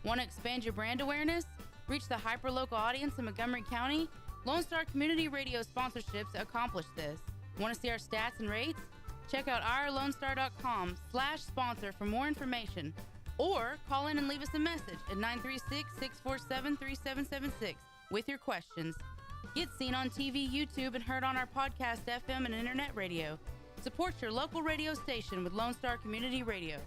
Want to expand your brand awareness? Reach the hyper-local audience in Montgomery County? Lone Star Community Radio sponsorships accomplish this. Want to see our stats and rates? Check out ourlonestar.com/sponsor for more information. Or call in and leave us a message at 936-647-3776 with your questions. Get seen on TV, YouTube, and heard on our podcast, FM, and internet radio. Support your local radio station with Lone Star Community Radio.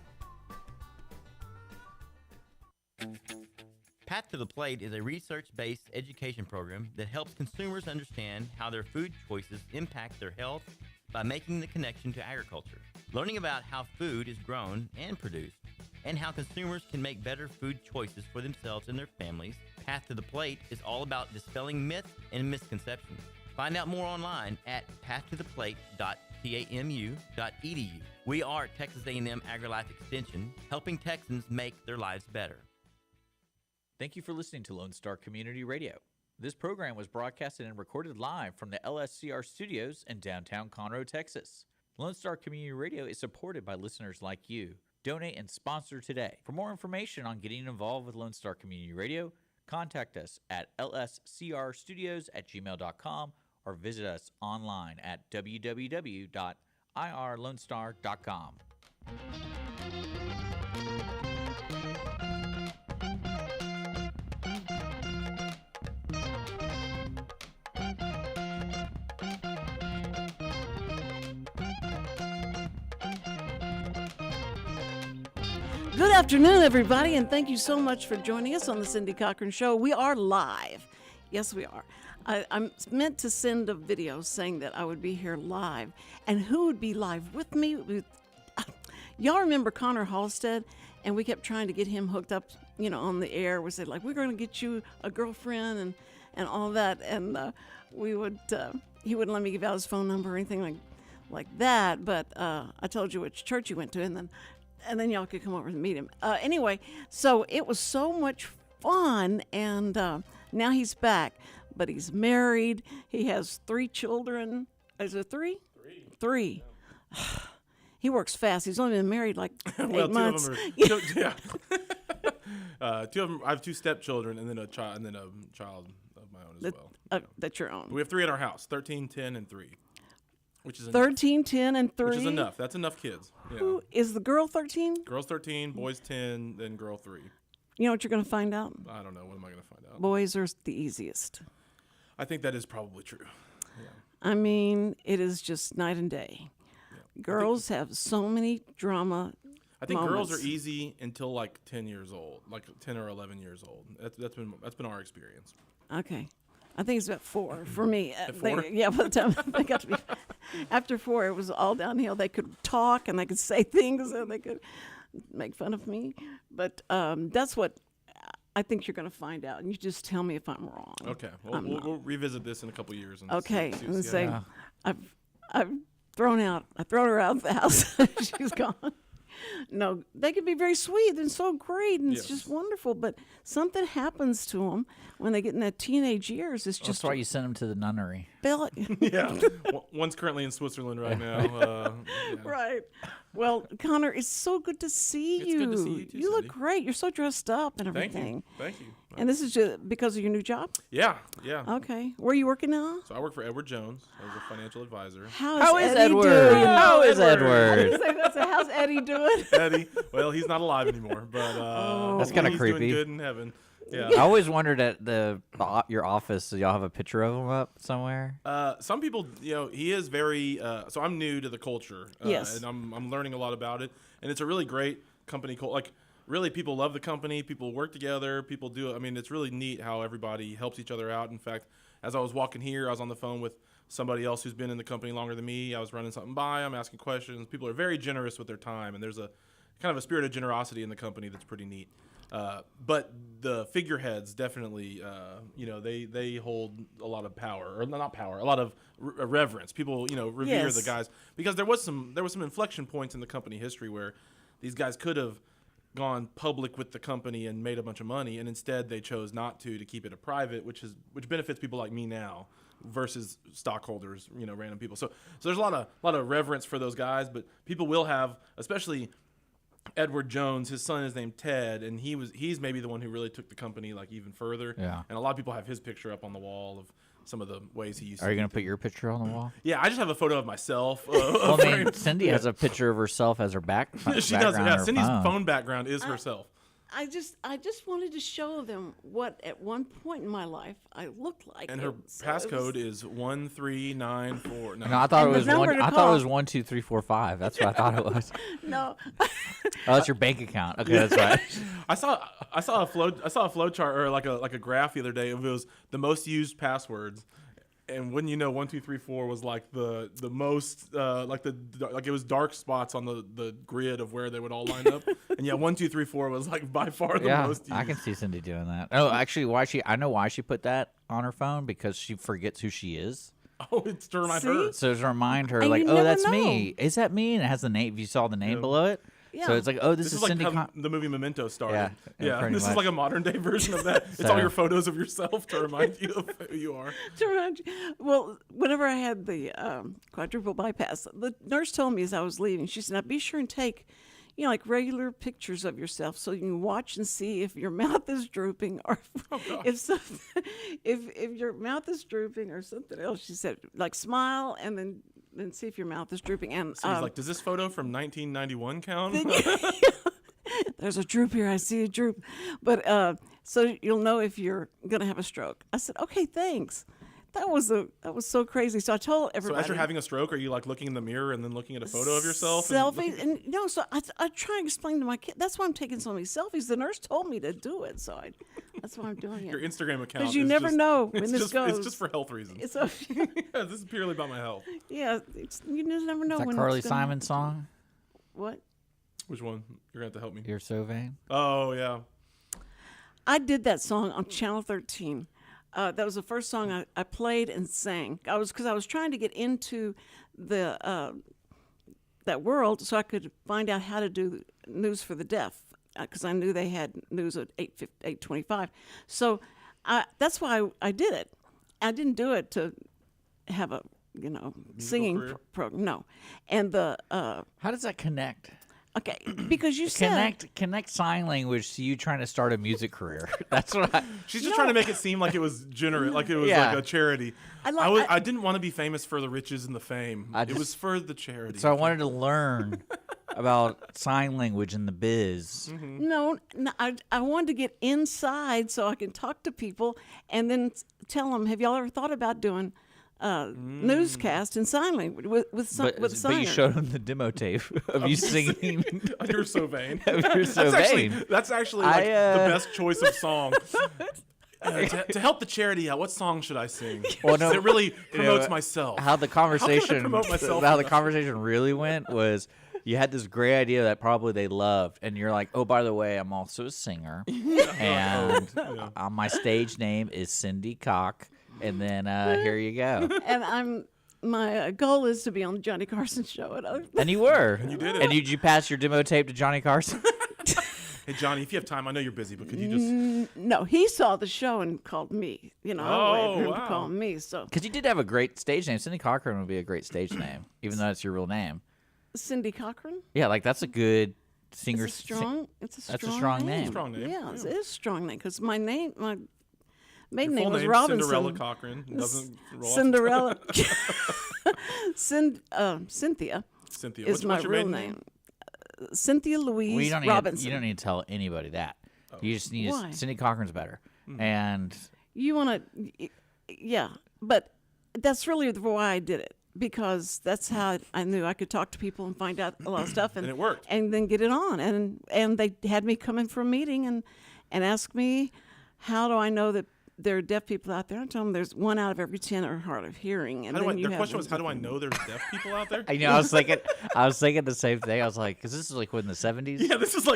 Path to the Plate is a research-based education program that helps consumers understand how their food choices impact their health by making the connection to agriculture. Learning about how food is grown and produced, and how consumers can make better food choices for themselves and their families, Path to the Plate is all about dispelling myths and misconceptions. Find out more online at pathtotheplate.tamu.edu. We are Texas A&M AgriLife Extension, helping Texans make their lives better. Thank you for listening to Lone Star Community Radio. This program was broadcasted and recorded live from the LSCR studios in downtown Conroe, Texas. Lone Star Community Radio is supported by listeners like you. Donate and sponsor today. For more information on getting involved with Lone Star Community Radio, contact us at lscrstudios@gmail.com or visit us online at www.irlonestar.com. Good afternoon, everybody, and thank you so much for joining us on the Cindy Cochran Show. We are live. Yes, we are. I'm meant to send a video saying that I would be here live. And who would be live with me? Y'all remember Connor Halstead? And we kept trying to get him hooked up, on the air. We said, we're going to get you a girlfriend and all that. And he wouldn't let me give out his phone number or anything like that. But I told you which church he went to, and then y'all could come over and meet him. Anyway, so it was so much fun, and now he's back. But he's married. He has 3 children. Is it 3? 3. Yeah. He works fast. He's only been married like 8 months. 2 of them are, 2 of them. I have 2 stepchildren and then a child of my own as well. That's your own. We have 3 in our house: 13, 10, and 3. Which is 13, 10, and 3. Which is enough. That's enough kids. Yeah. Who is the girl 13? Girls 13, boys 10, then girl 3. You know what you're going to find out? I don't know. What am I going to find out? Boys are the easiest. I think that is probably true. Yeah. I mean, it is just night and day. Yeah. Girls have so many drama. I think moments. girls are easy until like 10 years old, like 10 or 11 years old. That's been our experience. Okay. I think it's about 4 for me. At 4? By the time they got to be after 4, it was all downhill. They could talk and they could say things and they could make fun of me. But that's what I think you're going to find out. And you just tell me if I'm wrong. Okay. Well, we'll revisit this in a couple of years. And okay. See and say, I've thrown her out of the house. She's gone. No, they can be very sweet and so great, and it's just wonderful. But something happens to them when they get in that teenage years. It's just that's why you send them to the nunnery. Yeah, one's currently in Switzerland right now. Right. Well, Connor, it's so good to see you. It's good to see you too, You look Cindy. great. You're so dressed up and everything. Thank you. And this is just because of your new job? Yeah. Okay. Where are you working now? So I work for Edward Jones. I was a financial advisor. How is Eddie Edward? doing? How is Edward? How's Eddie doing? Eddie, well, he's not alive anymore, but That's kinda he's creepy. Doing good in heaven. Yeah. I always wondered at your office, do y'all have a picture of him up somewhere? Some people, he is very. So I'm new to the culture. Yes. And I'm learning a lot about it, and it's a really great company. Like, really, people love the company. People work together. People do. I mean, it's really neat how everybody helps each other out. In fact, as I was walking here, I was on the phone with somebody else who's been in the company longer than me. I was running something by. I'm asking questions. People are very generous with their time, and there's a kind of a spirit of generosity in the company that's pretty neat. But the figureheads definitely, they hold a lot of power, or not power, a lot of reverence. People, revere the guys, because there was some inflection points in the company history where these guys could have gone public with the company and made a bunch of money, and instead they chose not to keep it a private, which benefits people like me now versus stockholders, random people. So there's a lot of reverence for those guys, but people will have, especially Edward Jones. His son is named Ted, and he's maybe the one who really took the company like even further. Yeah. And a lot of people have his picture up on the wall of some of the ways he used. Are you going to put your picture on the wall? Yeah, I just have a photo of myself. Well, I mean, Cindy has a picture of herself as her She does. background Yeah, on her Cindy's phone. phone background is herself. I just wanted to show them what at one point in my life I looked like. And her passcode is 1394. No, No, I thought And it the was number one. to I thought call. it was 1, 2, 3, 4, 5. That's what I thought it was. No. Oh, that's your bank account. Okay, that's right. I saw a flow chart or like a graph the other day. It was the most used passwords, and when 1, 2, 3, 4 was like the most like it was dark spots on the grid of where they would all line up, and 1, 2, 3, 4 was like by far the Yeah, most used. I can see Cindy doing that. Oh, actually, I know why she put that on her phone, because she forgets who she is. Oh, it's to remind See? her. So to remind her, And like, you oh, never that's know. me. Is that me? And it has the name. If you saw the name below it, so Yeah. it's like, oh, this This is is like Cindy. how the movie Memento started. Yeah, pretty This is much. like a modern day version of that. It's So- all your photos of yourself to remind you of who you are. To remind you. Well, whenever I had the quadruple bypass, the nurse told me as I was leaving, she said, "Now be sure and take, like regular pictures of yourself so you can watch and see if your mouth is drooping or if your mouth is drooping or something else." She said, like smile and then see if your mouth is drooping. And So he's like, does this photo from 1991 count? there's a droop here. I see a droop. But so you'll know if you're going to have a stroke. I said, okay, thanks. That was so crazy. So I told So everybody. as you're having a stroke, are you like looking in the mirror and then looking at a photo of yourself? Selfies. And so I try and explain to my kid. That's why I'm taking so many selfies. The nurse told me to do it. So that's why I'm doing Your it. Instagram account. Because you is never just- know when it's this just, goes. It's just for health reasons. It's a, Yeah, this is purely about my health. yeah, you just never know Is that when Carly it's gonna- Simon song? What? Which one? You're going to have to help me. You're so vain. Oh, yeah. I did that song on Channel 13. That was the first song I played and sang. Because I was trying to get into the that world so I could find out how to do news for the deaf. Because I knew they had news at 8:25. So that's why I did it. I didn't do it to have a singing career? program. No, and the How does that connect? okay because you said Connect sign language to you trying to start a music career. That's what I. She's just trying to make it seem like it was generous, like it was Yeah. like a charity. I didn't want to be famous for the riches and the fame. It was for the charity. So I wanted to learn about sign language in the biz. No, I wanted to get inside so I can talk to people and then tell them, have y'all ever thought about doing newscast in sign language with But sign? you showed them the demo tape of you singing. You're so vain. You're so vain. That's actually I, like the best choice of song. To help the charity out, what song should I sing? Well, no, it really promotes know, myself. How the conversation, promote myself how the enough? conversation really went was, you had this great idea that probably they loved, and you're like, oh, by the way, I'm also a singer, and my stage name is Cindy Cock, and then here you go. And my goal is to be on the Johnny Carson show. And you were. you did it. And did you pass your demo tape to Johnny Carson? Hey Johnny, if you have time, I know you're busy, but could you just? No, he saw the show and called me. I waited for him to wow. call me. So Because you did have a great stage name. Cindy Cochran would be a great stage name, even though it's your real name. Cindy Cochran. Yeah, like that's a good singer. It's a strong. That's a strong name. Strong name. Yeah, it is a strong name because my maiden Your name full was name, Robinson. Cinderella Cochran. Doesn't roll off the Cinderella. Cynthia Cynthia. is my what's your real maiden name. Cynthia Louise Well, Robinson. you don't need to tell anybody that. You just need Why? Cindy Cochran's better. And You want to, yeah, but that's really why I did it because that's how I knew I could talk to people and find out a lot of stuff, And it worked. and then get it on, and they had me come in for a meeting and ask me, how do I know that there are deaf people out there? I told them there's 1 out of every 10 are hard of hearing, and How do I, then you their have question was, ones how do with- I know there's deaf people out there? I was thinking the same thing. I was like, because this is like in the 70s. Yeah, this is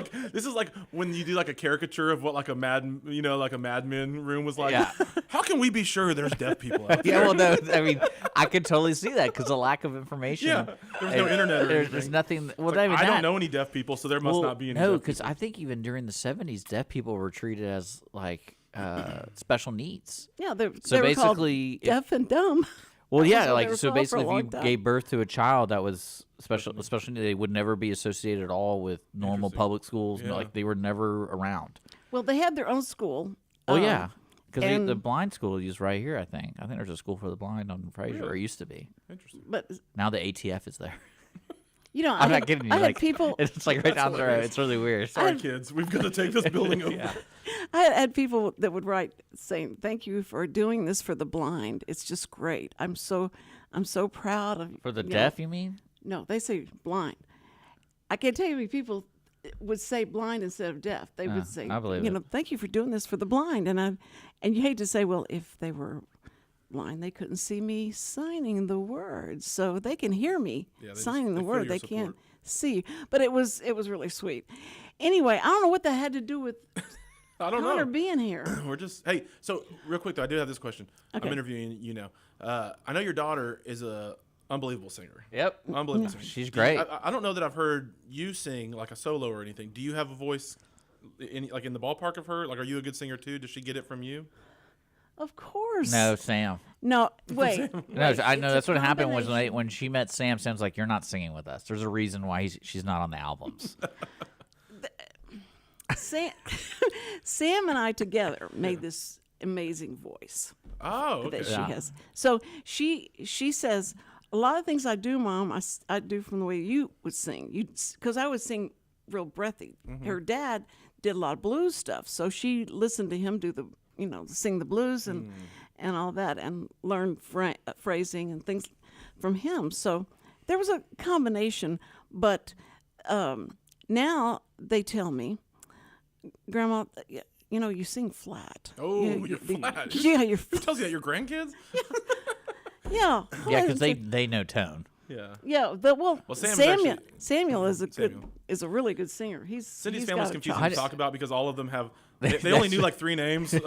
like when you do like a caricature of what like a Mad Men room was like. Yeah. How can we be sure there's deaf people out there? Yeah, well, no, I mean, I could totally see that because the lack of information. Yeah, there's no And internet or there's anything. nothing. Well, Like, not even I that. don't know any deaf people, so there must Well, not be any. no, deaf because people. I think even during the 70s, deaf people were treated as like special needs. Yeah, they So were called basically, deaf and dumb. Well, yeah, So they like were so called for a basically, if you long time. gave birth to a child that was special, especially they would never be associated at all with normal Interesting. public schools. Yeah. Like they were never around. Well, they had their own school. Oh yeah, because the and- blind school is right here. I think there's a school for the blind on Fraser. Or it used to be. Interesting. But Now the ATF is there. you know, I'm not kidding you. I Like had people. it's like right down the road. hilarious. It's really weird. Sorry, kids. We've got to take this building over. I had people that would write saying, "Thank you for doing this for the blind. It's just great. I'm so proud of For the you deaf, know." you mean? No, they say blind. I can't tell you how many people would say blind instead of deaf. They would say, I believe you it. know, thank you for doing this for the blind. And you hate to say, well, if they were blind, they couldn't see me signing the words, so they can hear me Yeah, signing the they feel word. your They can't support. see. But it was really sweet. Anyway, I don't know what that had to do with I don't Connor know. being here. We're just hey. So real quick though, I do have this question. Okay. I'm interviewing you now. I know your daughter is a unbelievable singer. Yep. Unbelievable singer. She's Do you- great. I don't know that I've heard you sing like a solo or anything. Do you have a voice in the ballpark of her? Like, are you a good singer too? Does she get it from you? Of course. No, Sam. No, wait. No, I know It's a that's what happened was combination. when she met Sam. Sam's like, "You're not singing with us." There's a reason why she's not on the albums. Sam and I together made this amazing voice Oh, okay. that she Yeah. has. So she says a lot of things I do, Mom. I do from the way you would sing. Because I would sing real breathy. Mm-hmm. Her dad did a lot of blues stuff, so she listened to him do sing the blues and all that, and learned phrasing and things from him. So there was a combination, but now they tell me, Grandma, you sing flat. Oh, you're flat. Yeah, you're. Who tells you that? Your grandkids? Yeah. Yeah, because they know tone. Yeah. Yeah. Well, Sam is Samuel. actually- Samuel is Samuel. is a really good singer. Cindy's he's family's got a confusing child. to talk about because all of them have. They only knew like 3 names when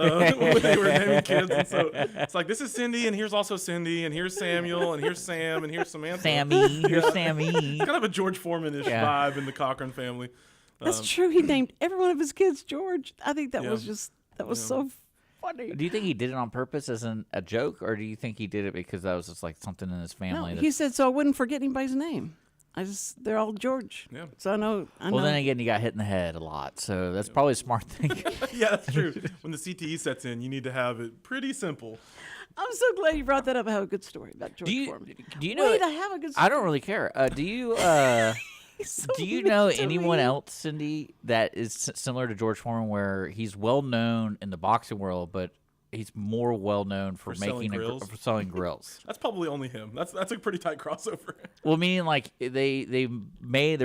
they were naming kids, and so it's like this is Cindy, and here's also Cindy, and here's Samuel, and here's Sam, and here's Samantha. Sammy, here's Sammy. Kind of a George Foreman-ish Yeah. vibe in the Cochran family. That's true. He named every one of his kids George. I think that Yeah. was so funny. Do you think he did it on purpose as a joke, or do you think he did it because that was just like something in his No, family? he said so I wouldn't forget anybody's name. They're all George. Yeah. So I know. well, then again, he got hit in the head a lot, so that's probably a smart thing. Yeah, that's true. When the CTE sets in, you need to have it pretty simple. I'm so glad you brought that up. I have a good story about George do you Foreman. do you know? Wait, I have a good story. I don't really care. Do you He's so do you mean know to anyone me. else, Cindy, that is similar to George Foreman, where he's well known in the boxing world, but he's more well known for selling making grills? for selling grills? That's probably only him. That's a pretty tight crossover. Well, meaning like they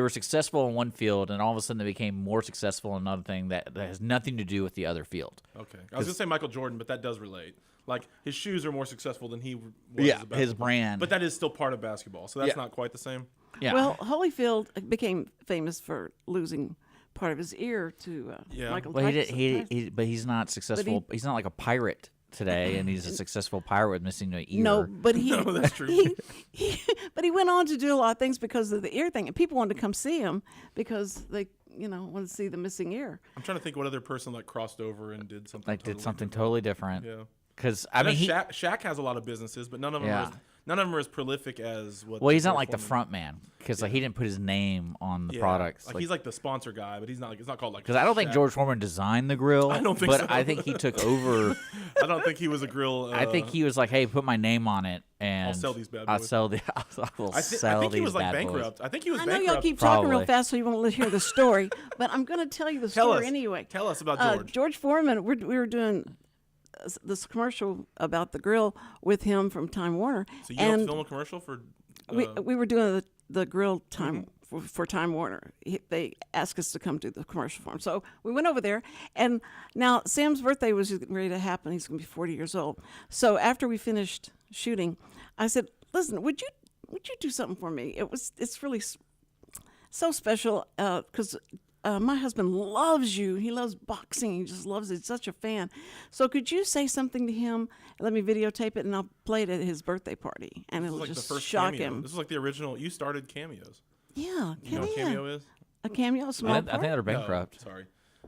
were successful in one field, and all of a sudden they became more successful in another thing that has nothing to do with the other field. Okay, I was gonna say Michael Jordan, but that does relate. Like his shoes are more successful than he was. Yeah, as a his basketball. brand. But that is still part of basketball, so that's Yeah. not quite the same. Yeah. Well, Holyfield became famous for losing part of his ear to Yeah. Michael well, Jackson. but he's not successful. He's not like a pirate today, and he's a successful pirate with missing an ear. No, but he. No, that's true. But he went on to do a lot of things because of the ear thing, and people wanted to come see him because they, wanted to see the missing ear. I'm trying to think what other person like crossed over and did something. like did totally something different. totally different. Yeah. Because I mean, he, Shaq has a lot of businesses, but none of them Yeah. are as prolific as what. well, he's not George like the Foreman- front man because like he didn't put his name on the Yeah. products. Like, he's like the sponsor guy, but he's not. Like, it's not called like. because I don't think Shaq. George Foreman designed the grill. I don't think but so. I think he took over. I don't think he was a grill. I think he was like, "Hey, put my name on it, and I'll sell these bad I'll boys." sell the. I will I sell think these he was like bad boys." bankrupt. I think he was I know bankrupt. y'all keep talking real Probably. fast, so you won't hear the story. But I'm going to tell you the Tell story us. anyway. Tell us about George. George Foreman. We were doing this commercial about the grill with him from Time Warner, So you don't and film a commercial for? we were doing the grill time for Time Warner. They asked us to come do the commercial for him, so we went over there. And now Sam's birthday was getting ready to happen. He's going to be 40 years old. So after we finished shooting, I said, "Listen, would you do something for me? It's really so special because." My husband loves you. He loves boxing. He just loves it. He's such a fan. So could you say something to him? Let me videotape it, and I'll play it at his birthday party, and This it'll is like just the first shock cameo. him. This is like the original. You started cameos. Yeah, You know what a cameo is? a cameo, a small I think part? they're No, bankrupt. sorry.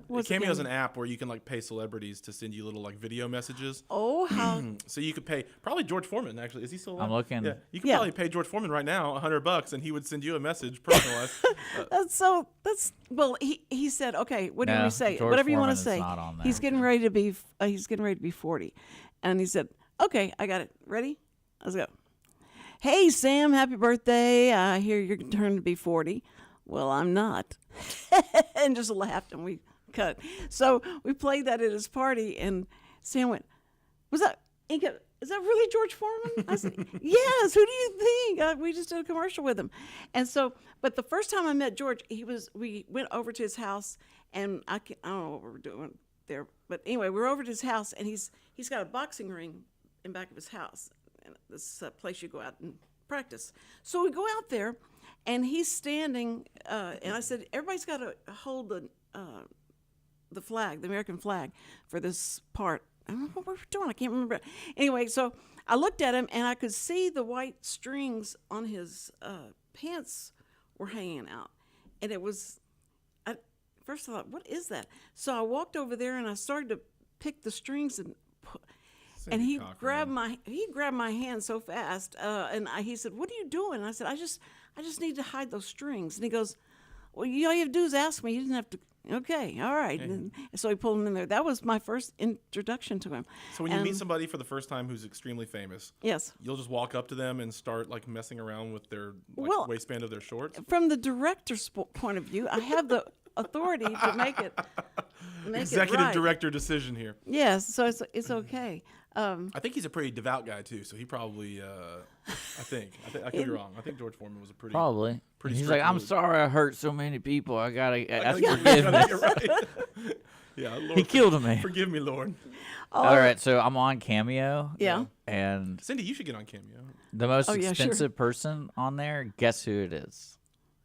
What's Cameo's Cameo? an app where you can like pay celebrities to send you little like video messages. Oh, how So you could pay probably George Foreman. Actually, is he still alive? I'm looking. Yeah, you could Yeah. probably pay George Foreman right now $100, and he would send you a message personalized. that's well. He said, okay. What do No, you say? George Whatever you want Foreman to is say. not on there. He's getting ready to be. He's getting ready to be 40, and he said, okay, I got it. Ready? Let's go. Hey Sam, happy birthday! I hear you're turning to be 40. Well, I'm not. And just laughed, and we cut. So we played that at his party, and Sam went, "Was that?" He goes, "Is that really George Foreman?" I said, "Yes. Who do you think? We just did a commercial with him." And so, but the first time I met George, we went over to his house, and I don't know what we were doing there, but anyway, we were over to his house, and he's got a boxing ring in back of his house. And this is a place you go out and practice. So we go out there, and he's standing, and I said, "Everybody's got to hold the flag, the American flag, for this part." I don't know what we were doing. I can't remember. Anyway, so I looked at him, and I could see the white strings on his pants were hanging out. And it was, first I thought, what is that? So I walked over there, and I started to pick the strings and and he grabbed my hand so fast, and he said, "What are you doing?" And I said, "I just need to hide those strings." And he goes, "Well, all you have to do is ask me. You didn't have to." Okay, all right. And so he pulled him in there. That was my first introduction to him. So when you meet somebody for the first time who's extremely famous, Yes, you'll just walk up to them and start like messing around with their Well, waistband of their shorts. from the director's point of view, I have the authority to make it Executive right. director decision here. Yes, so it's okay. I think he's a pretty devout guy too, so he probably. I could be wrong. I think George Foreman was a pretty. Probably. Pretty He's strict like, I'm dude. sorry I hurt so many people. I gotta ask Gotta forgiveness. get right. Yeah, Lord, He killed me. Forgive me, Lord. All right, so I'm on Cameo. Yeah. And Cindy, you should get on Cameo. the most Oh, yeah, sure. expensive person on there, guess who it is?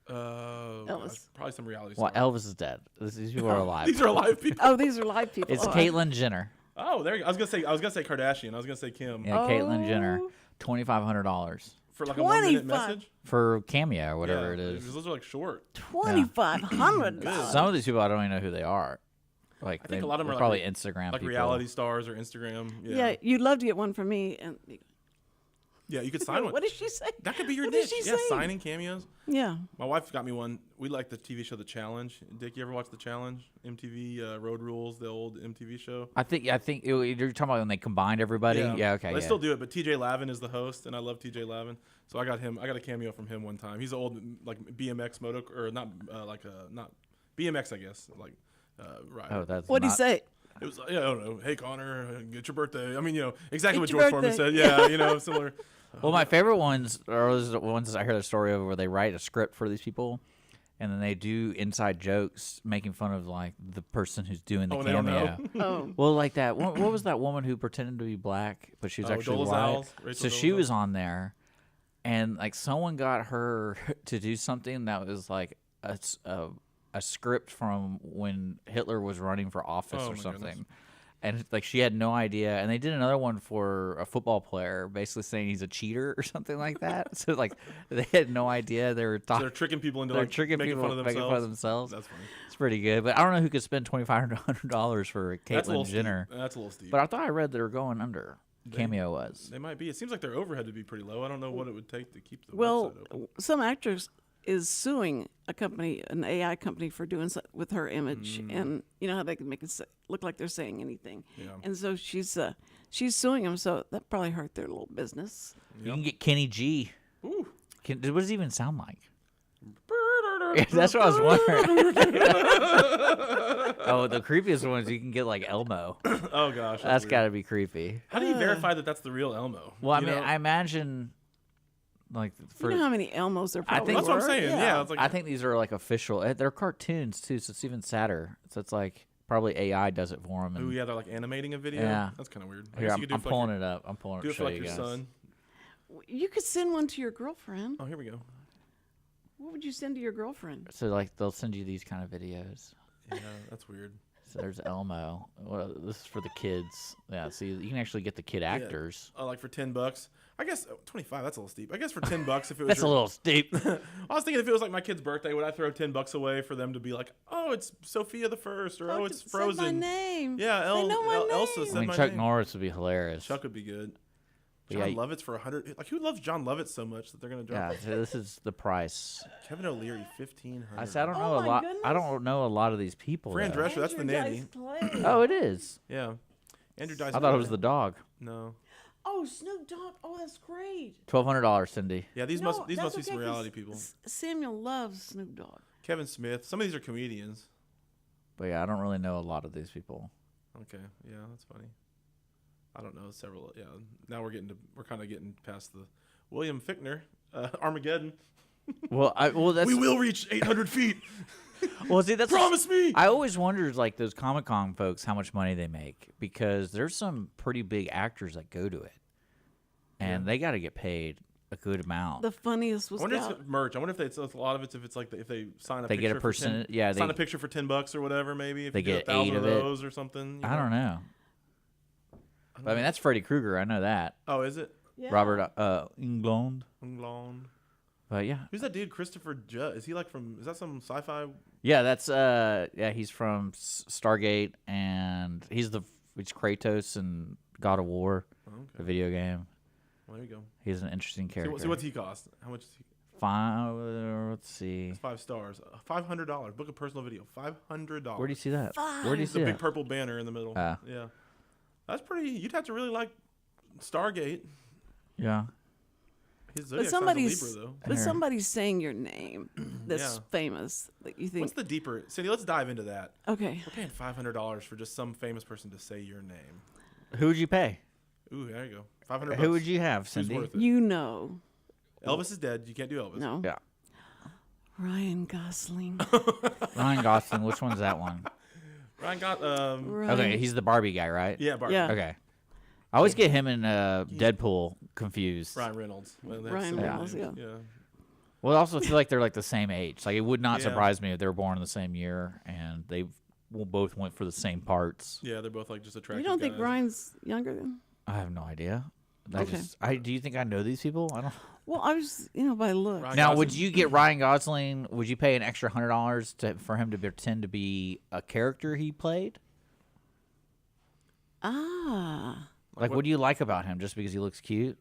Elvis. Gosh, probably some reality Well, star. Elvis is dead. These people are alive. These are alive people. Oh, these are live people. It's Oh, Caitlyn Jenner. Oh, there you go. I was gonna say Kardashian. I was gonna say Kim. Yeah, Caitlyn Jenner. $2,500 For like a 1-minute 25. message. for Cameo or whatever it Yeah, is. Those are like short. $2,500. Some of these people I don't even know who they are. Like I think a lot of them they're are probably like, Instagram like people. reality stars or Instagram. Yeah, you'd love to get one from me. And Yeah, you could sign one. what did she say? That could be your What did niche. she Yeah, say? signing cameos. Yeah. My wife got me one. We like the TV show The Challenge. Dick, you ever watch The Challenge? MTV Road Rules, the old MTV show. I think you're talking about when they combined everybody. Yeah, okay. They yeah. still do it, but TJ Lavin is the host, and I love TJ Lavin. So I got a cameo from him one time. He's an old like BMX not BMX, I guess, like rider. Oh, that's What'd he not- say? It was like, yeah, I don't know. Hey Connor, get your birthday. I mean, exactly what Get your George Foreman birthday. said. Yeah, similar. Well, my favorite ones are those ones I heard the story of where they write a script for these people, and then they do inside jokes making fun of like the person who's doing the Oh, and they don't cameo. know. Oh. Well, like that. What was that woman who pretended to be black, but she was actually white? Dolezal's, Rachel So she Dolezal. was on there, and like someone got her to do something that was like a script from when Hitler was running for office Oh, or my something. goodness. And like she had no idea, and they did another one for a football player, basically saying he's a cheater or something like that. So like they had no idea they were So talking. they're tricking people into They're like tricking making people fun of making themselves. fun of themselves. That's funny. It's pretty good, but I don't know who could spend $2,500 for That's a little Caitlyn Jenner. steep. That's a little steep. But I thought I read they were going under. Cameo was. They might be. It seems like their overhead would be pretty low. I don't know what it would take to keep the Well, website open. some actress is suing a company, an AI company, for doing so with her image, and you know how they can make it look like they're saying anything. Yeah. And so she's suing them. So that probably hurt their little business. You can get Kenny G. Ooh. What does it even sound like? That's what I was wondering. Oh, the creepiest ones you can get like Elmo. Oh gosh. That's weird. got to be creepy. How do you verify that that's the real Elmo? Well, I You mean, know? I imagine like for. You know how many Elmos there I probably think- That's what I'm were? saying. Yeah. It's like I think these are like official. They're cartoons too, so it's even sadder. So it's like probably AI does it for them. Ooh, yeah, they're like animating a video. Yeah. That's kind of weird. I Here, guess I'm, you could do I'm it for pulling like it up. I'm pulling it Do to it show for like you your guys. son. You could send one to your girlfriend. Oh, here we go. What would you send to your girlfriend? So like they'll send you these kind of videos. Yeah, that's weird. So there's Elmo. Well, this is for the kids. Yeah, see, you can actually get the kid actors. Like for $10. I guess 25. That's a little steep. I guess for $10 if it was. That's a little steep. I was thinking if it was like my kid's birthday, would I throw $10 away for them to be like, oh, it's Sophia the First, or oh, it's Frozen. Said my name. Yeah, They know my Elsa name. said I mean, my Chuck name. Norris would be hilarious. Chuck would be good. But John yeah, Lovitz for 100. Like, who loves John Lovitz so much that they're gonna drop? Yeah, so this is the price. Kevin O'Leary, 1,500. I said I don't Oh know a my lot. goodness. I don't know a lot of these people. Fran though. Drescher, that's the Andrew nanny. Dice Clay. Oh, it is. Yeah, Andrew Dice. I thought it was the dog. No. Oh, Snoop Dogg. Oh, that's great. $1,200, Cindy. Yeah, these No, must be that's some okay, 'cause reality people. Samuel loves Snoop Dogg. Kevin Smith. Some of these are comedians. But yeah, I don't really know a lot of these people. Okay, yeah, that's funny. I don't know several. Yeah, now we're kind of getting past the William Fichtner, Armageddon. Well, that's We will reach 800 feet. well. See, that's Promise me. I always wondered, like those Comic-Con folks, how much money they make, because there's some pretty big actors that go to it, and they got to get paid a good amount. The funniest I was wonder if Gal- it's merch. I wonder if it's a lot of it's if it's like if they sign a They picture get a percent. Yeah, sign they. a picture for $10 or whatever. Maybe if They you do get 1,000 8 of of it. those or something. I don't know. But I mean, that's Freddy Krueger. I know that. Oh, is it? Yeah. Robert Englund. Englund. But yeah, Who's that dude? Christopher Judd. Is he like from? Is that some sci-fi? yeah, that's yeah, he's from Stargate, and he's Kratos and God of War, Oh, the okay. video game. Well, there you go. He's an interesting character. So what's he cost? How much is he? Let's see. It's 5 stars. $500. Book a personal video. $500. Where do you see that? Five. Where do you The see big that? purple banner in the middle. Ah. Yeah. That's pretty. You'd have to really like Stargate. Yeah. His But zodiac sign is a somebody's, Libra, though. but Here. somebody's saying your name that's Yeah. famous that you think. What's the deeper? Cindy, let's dive into that. Okay. We're paying $500 for just some famous person to say your name. Who would you pay? Ooh, there you go. $500. Who would you have, Who's Cindy? worth it? You know. Elvis is dead. You can't do Elvis. No. Yeah. Ryan Gosling. Ryan Gosling. Which one's that one? Ryan got Ryan. Okay, he's the Barbie guy, right? yeah, Barbie. Yeah. Okay. I always get him and Deadpool confused. Ryan Reynolds. Well, that's Ryan similar Reynolds, names. yeah. Well, I also feel like they're like the same age. Like it would not Yeah. surprise me if they were born in the same year and they both went for the same parts. Yeah, they're both like just attractive. You don't think guys. Ryan's younger than? I have no idea. Okay. Do you think I know these people? I don't. Well, I was, by look. Ryan Now, Gosling. would you get Ryan Gosling? Would you pay an extra $100 for him to pretend to be a character he played? Ah. Like, what do you like about him? Just because he looks cute?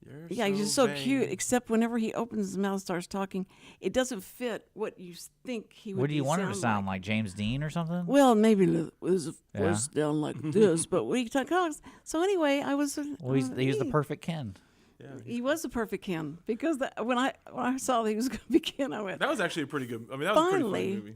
You're Yeah, he's just so vain. cute. Except whenever he opens his mouth, and starts talking, it doesn't fit what you think he would. What do you want him to sound sound like? James Dean or something? Well, maybe it was Yeah. voice down like this, but we talk. So anyway, I was. Well, he was the perfect Ken. Yeah, He was the perfect Ken because when I saw that he was going to be Ken, I went. that was actually a pretty good. I mean, that was a pretty Finally. funny movie.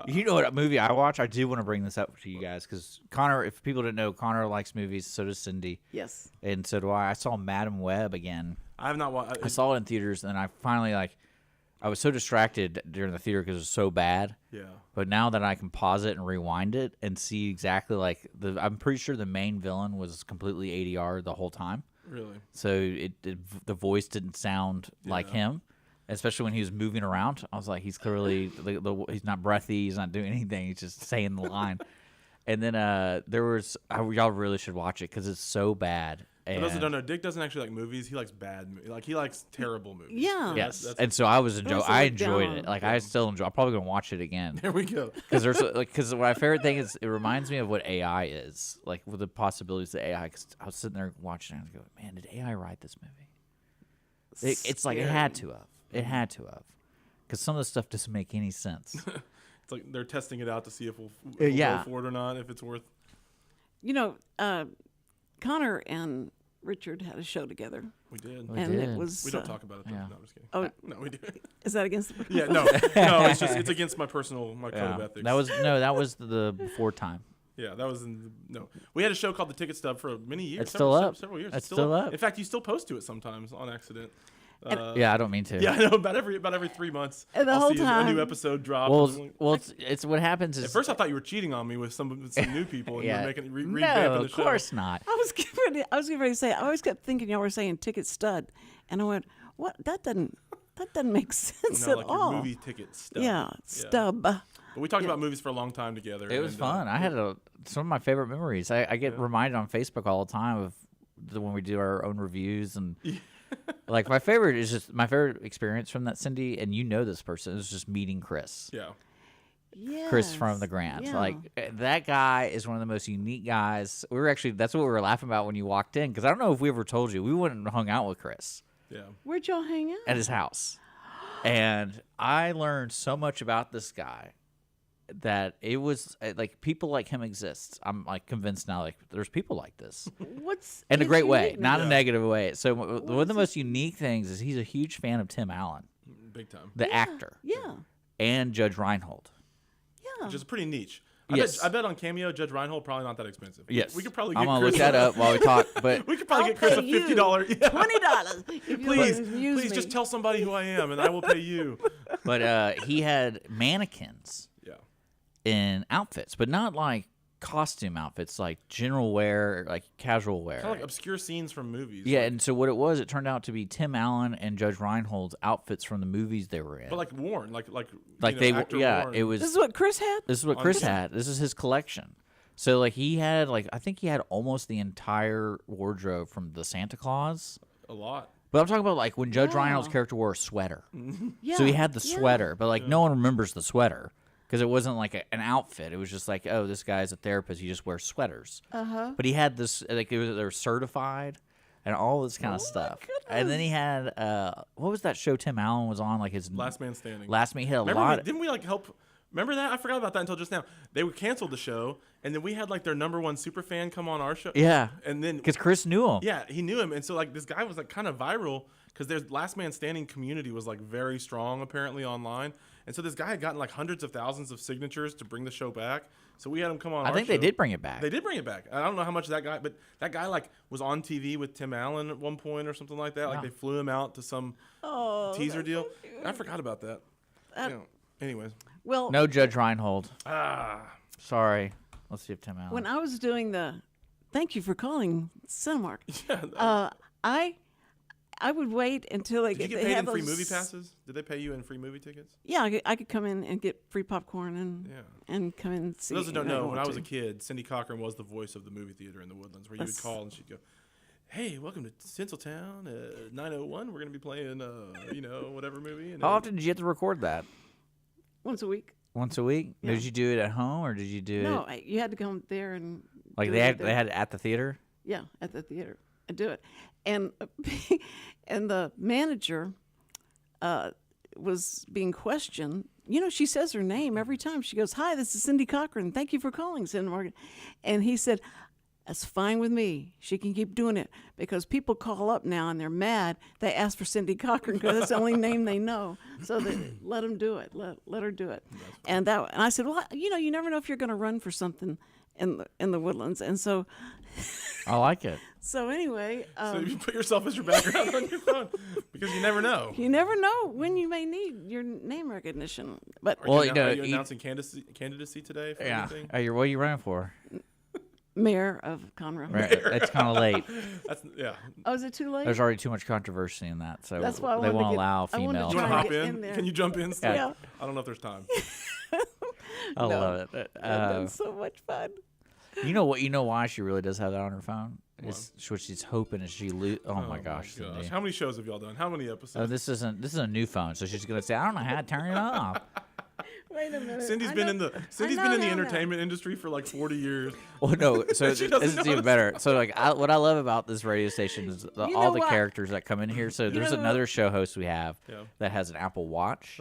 You know what movie I watch? I do want to bring this up to you guys because Connor, if people didn't know, Connor likes movies. So does Cindy. Yes. And so do I. I saw Madam Web again. I have not watched. I saw it in theaters, and I finally I was so distracted during the theater because it was so bad. Yeah. But now that I can pause it and rewind it and see exactly I'm pretty sure the main villain was completely ADR the whole time. Really. So the voice didn't sound like him, especially when he was moving around. I was like, he's clearly he's not breathy, he's not doing anything, he's just saying the line. And then y'all really should watch it because it's so bad. For those that don't know, Dick doesn't actually like movies. He likes bad movies. Like he likes terrible movies. Yeah. Yes, That's- and so I That's I a enjoyed down. it. Like I still enjoy. I'm probably gonna watch it again There we go. because my favorite thing is it reminds me of what AI is, like with the possibilities of AI. Because I was sitting there watching it and I was going, man, did AI write this movie? It's like it had to have. It had to have. Because some of the stuff doesn't make any sense. It's like they're testing it out to see if we'll yeah. go for it or not. If it's worth. Connor and Richard had a show together, We did. We and did. it was. We don't talk about it. Though. yeah. No, I'm just kidding. Oh, No, we do. is that against the? Yeah, no. It's against my code Yeah. of ethics. That was the before time. Yeah, that was no. We had a show called The Ticket Stub for many years. It's still up. Several years. It's still up. In fact, you still post to it sometimes on accident. Yeah, I don't mean to. Yeah, I know. About every 3 months, And the I'll whole see a time- new episode drop. Well, it's what happens is At first, I thought you were cheating on me with some new people, and yeah. you're making revamping No, the of show. course not. I was getting ready to say. I always kept thinking y'all were saying ticket stud, and I went, "What? That doesn't make sense No, at like all." your movie ticket stub. Yeah, stub. But we talked about movies for a long time together. It was and, fun. I had some of my favorite memories. I get reminded on Facebook all the time of when we do our own reviews and. Like my favorite experience from that, Cindy, and you know this person, is just meeting Chris. Yeah. Yes. Chris from the Grant. Yeah. Like that guy is one of the most unique guys. That's what we were laughing about when you walked in, because I don't know if we ever told you, we wouldn't have hung out with Chris Yeah. Where'd y'all hang out? at his house. And I learned so much about this guy that it was like people like him exist. I'm like convinced now, like there's people like this. What's In a his great way, uniqueness? not a Yeah. negative way. So one of the is most unique things is he's a huge fan of Tim Allen, Big time. the actor, Yeah. and Judge Reinhold. Yeah. Which is pretty niche. Yes. I bet on Cameo, Judge Reinhold probably not that expensive. Yes, We could probably get I'm gonna Chris look that up while we talk. But We could probably I'll get Chris pay a you $50. Yeah. $20. If you Please, use please me. just tell somebody who I am and I will pay you. he had mannequins Yeah. in outfits, but not like costume outfits, like general wear, like casual wear. Kind of like obscure scenes from movies. Yeah, Like, and so what it turned out to be Tim Allen and Judge Reinhold's outfits from the movies they were in. but like worn, like actor worn. it was. This is what Chris had? This is what on Chris film. had. This is his collection. So like he had I think he had almost the entire wardrobe from the Santa Claus. a lot. But I'm talking about like when Judge Wow. Reinhold's character wore a sweater. Yeah. So he had the yeah. sweater, but like no one remembers the sweater because it wasn't like an outfit. It was just like, oh, this guy's a therapist. He just wears sweaters. Uh-huh. But he had this they were certified and all this kind of stuff. And then he had what was that show Tim Allen was on? Like his Last Man Standing. Last Man. He had a Remember, lot. didn't we like help? Remember that? I forgot about that until just now. They canceled the show, and then we had like their #1 super fan come on our show. Yeah. And then Because Chris knew him. yeah, he knew him, and so like this guy was like kind of viral because their Last Man Standing community was like very strong apparently online, and so this guy had gotten like hundreds of thousands of signatures to bring the show back. So we had him come on. I think they did bring it back. They did bring it back. I don't know how much that guy, but that guy like was on TV with Tim Allen at one point or something like that. Like Wow. they flew him out to some teaser deal. I forgot about that. Anyways, Well, No Judge Reinhold. Sorry. Let's see if Tim Allen. when I was doing thank you for calling Cinemark. yeah. I would wait until they Did you get they paid have in free those- movie passes? Did they pay you in free movie tickets? Yeah, I could come in and get free popcorn and come in and see. For those who don't if I know, when want I was a to. kid, Cindy Cochran was the voice of the movie theater in the Woodlands, where you would call and she'd go, "Hey, welcome to Tinseltown, 901. We're gonna be playing, whatever movie." And How then- often did you have to record that? Once a week. Once a week? Yeah. Did you do it at home or did you do No, it you had to come there and like do they it had there. they had it at the theater? Yeah, at the theater and do it, and and the manager was being questioned. You know, she says her name every time. She goes, "Hi, this is Cindy Cochran. Thank you for calling, Cindy Morgan." And he said, "That's fine with me. She can keep doing it because people call up now and they're mad. They ask for Cindy Cochran because that's the only name they know. So they let them do it. Let her do it." And I said, "Well, you never know if you're going to run for something in the Woodlands." And so I like it. so anyway, So you put yourself as your background on your phone because you never know. you never know when you may need your name recognition. But Are Well, you, you know, are you you- announcing candidacy today for Yeah. anything? What are you running for? mayor of Conroe. Right. It's kind of late. Yeah. Oh, is it too late? There's already too much controversy in that, so That's why I they wanted to won't get- allow I wanted to female. Do you want to Trying hop to get in? in there. Can you jump in? Still? Yeah. I don't know if there's time. I No. love it. That's so much fun. You know what? You know why she really does have that on her phone? Is what she's hoping is she oh my gosh. Cindy. How many shows have y'all done? How many episodes? Oh, this is a new phone, so she's gonna say, I don't know how to turn it off. Wait a minute. Cindy's been in the entertainment industry for like 40 years. Well, no. So She this doesn't is know even this. better. So like, what I love about this radio station is You know all the what? characters that come in here. So there's know what? another show host we have Yeah. that has an Apple Watch,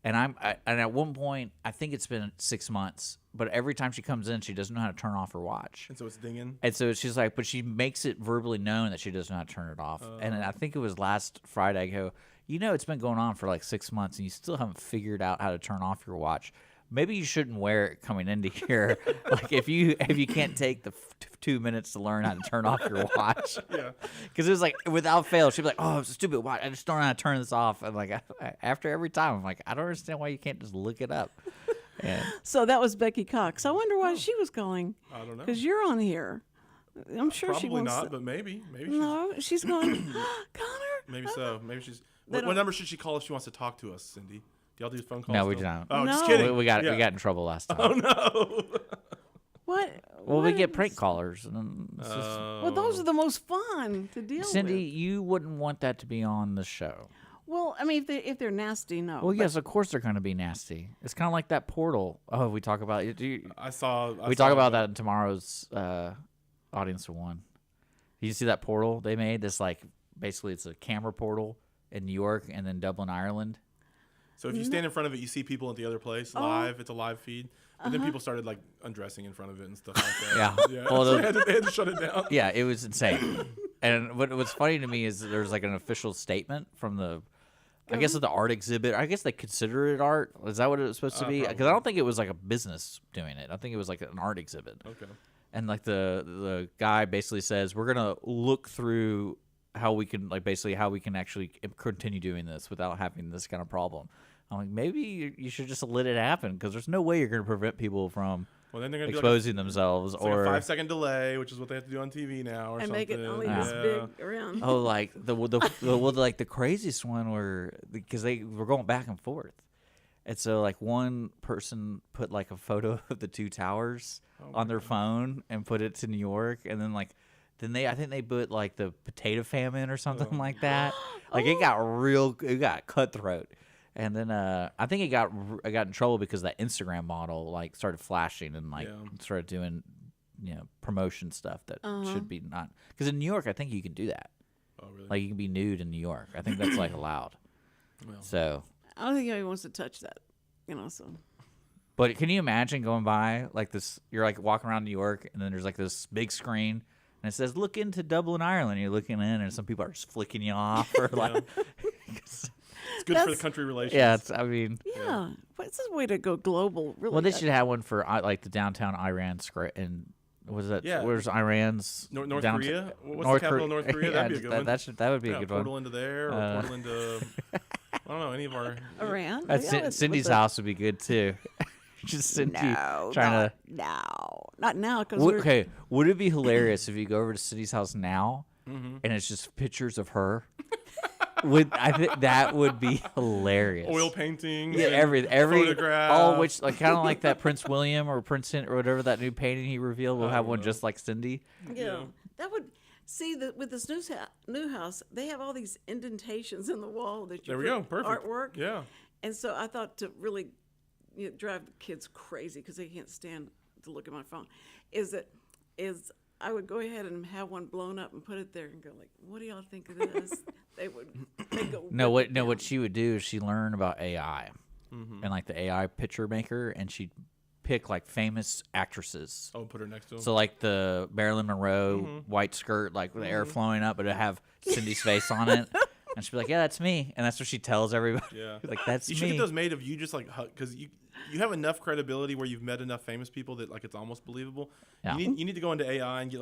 and and at one point I think it's been 6 months, but every time she comes in, she doesn't know how to turn off her watch. And so it's dinging. And so she's like, but she makes it verbally known that she doesn't know how to turn it off. And I think it was last Friday. I go, it's been going on for like 6 months, and you still haven't figured out how to turn off your watch. Maybe you shouldn't wear it coming into here. Like if you can't take the 2 minutes to learn how to turn off your watch. Yeah. Because it was like without fail, she'd be like, "Oh, it's a stupid watch. I just don't know how to turn this off." And like after every time, I'm like, I don't understand why you can't just look it up. And So that was Becky Cox. I wonder why she was calling. I don't know. Because you're on here. I'm sure she Probably wants not, to. but maybe. No, she's going, Connor. Maybe so. Maybe she's. They What don't- number should she call if she wants to talk to us, Cindy? Do y'all do phone calls? no, we still? don't. Oh, just No. kidding. We got Yeah. in trouble last time. Oh no. What? Well, we what get is- prank callers. And then it's just, Well, those are the most fun to deal Cindy, with. you wouldn't want that to be on the show. Well, I mean, if they're nasty, no. Well, But yes, of course they're going to be nasty. It's kind of like that portal. Oh, we talk about it. I saw. We talk about that in tomorrow's Audience of One. You see that portal they made? This basically it's a camera portal in New York and then Dublin, Ireland. So if you stand in front of it, you see people at the other place live. It's a live feed. But then people started undressing in front of it and stuff like that. Yeah. Yeah. Well, So they had to shut it down. Yeah, it was insane. And what's funny to me is that there's an official statement from the, I guess, of the art exhibit. I guess they consider it art. Is that what it was supposed to be? Because I don't think it was a business doing it. I think it was an art exhibit. Okay. And the guy basically says, we're gonna look through how we can how we can actually continue doing this without having this kind of problem. I'm like, maybe you should just let it happen because there's no way you're gonna prevent people from Well, then they're gonna exposing themselves do or like a 5-second delay, which is what they have to do on TV now, or and something. make it only yeah. this big around. oh, the craziest one where because they were going back and forth, and so one person put a photo of the two towers on their phone and put it to New York, and then I think they put the potato famine or something like that. It got cutthroat. And then I think I got in trouble because that Instagram model started flashing and started doing promotion stuff that should be not, because in New York I think you can do that. Oh, really? You can be nude in New York. I think that's allowed. Well. So, I don't think anybody wants to touch that. So but can you imagine going by this? You're walking around New York and then there's this big screen and it says "Look into Dublin, Ireland." You're looking in and some people are just flicking you off or It's good for the country relations. yeah. yeah, but it's a way to go global. Really. Well, they should have one for the downtown Iran square and what is that? Yeah. Where's Iran's North downtown- Korea? What's the capital of North Korea? That'd be a good one. That would be a good portal one. into there, or portal into I don't know, any of our Iran. Cindy's house would be good too. Just Cindy trying to. Not now because Okay, would it be hilarious if you go over to Cindy's house now and it's just pictures of her? I think that would be hilarious. oil paintings, Yeah, and every photographs. all which kind of like that Prince William or Prince or whatever that new painting he revealed. We'll have one just like Cindy. Yeah, that would see that with this new house, they have all these indentations in the wall that you There we go, perfect artwork. Yeah. And so I thought to really drive the kids crazy because they can't stand to look at my phone, is I would go ahead and have one blown up and put it there and go what do y'all think of this? They go What she would do is she learn about AI and the AI picture maker, and she'd pick famous actresses. Oh, put her next to him. So the Marilyn Monroe white skirt, with the air flowing up, but it have Cindy's face on it. And she'd be like, "Yeah, that's me," and that's what she tells everybody. Yeah, that's you me. should get those made of you just because you have enough credibility where you've met enough famous people that it's almost believable. Yeah. You need to go into AI and get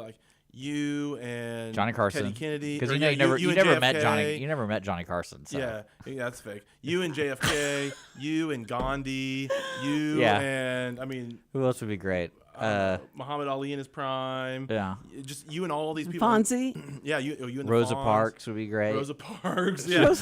you and Johnny Carson, Teddy Kennedy, because or, you never and met JFK. Johnny. You never met Johnny Carson. So. Yeah, that's fake. You and JFK, you and Gandhi, you Yeah. and I mean, Who else would be great? Muhammad Ali in his prime. Yeah. Just you and all these people. Fonzie. Yeah, you and the Rosa Fonz. Parks would be great. Rosa Parks, yeah,